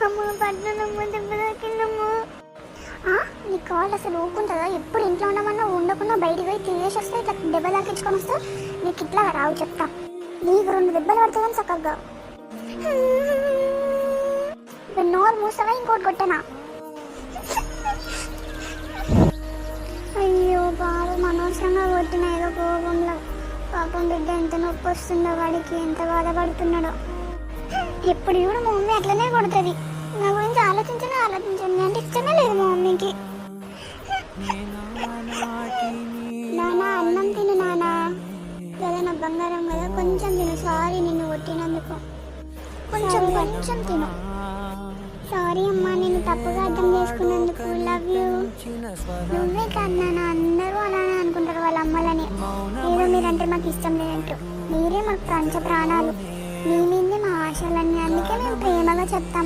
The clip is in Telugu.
అమ్మ పట్టణమ్మ దెబ్బ తాకిందమ్మా. నీ కాళ్ళు అసలు ఊకుంటుందా? ఎప్పుడు ఇంట్లో ఉండమన్నా ఉండకుండా బయటికి పోయి తిరిగేసి వస్తే ఇట్లా దెబ్బ తాకించుకొని వస్తే నీకు ఇట్లా రావు చెప్తా. నీకు 2 దెబ్బలు పడుతుందని చక్కగా నోరు మూసావా ఇంకోటి కొట్టనా? అయ్యో పాపం అనవసరంగా కొట్టిన ఏదో కోపంలో. పాపం బిడ్డ ఎంత నొప్పి వస్తుందో, వాడికి ఎంత బాధపడుతున్నాడో. ఎప్పుడు చూడు మా మమ్మీ అట్లనే కొడుతుంది. నా గురించి ఆలోచించండి అంటే ఇష్టమే లేదు మా మమ్మీకి. నానా అన్నం తిను నానా. కదా నా బంగారం కదా, కొంచెం తిను. సారీ నిన్ను కొట్టినందుకు. కొంచెం తిను. సారీ అమ్మా, నేను తప్పుగా అర్థం చేసుకున్నందుకు. Love you. నువ్వే కాదు నాన్న, అందరూ అలానే అనుకుంటారు వాళ్ళ అమ్మలని. ఏదో మీరంటే మాకు ఇష్టం లేదంటూ. మీరే మాకు ప్రాణాలు. మీ మీదే మా ఆశలన్నీ. అందుకే మేము ప్రేమగా చెప్తాం.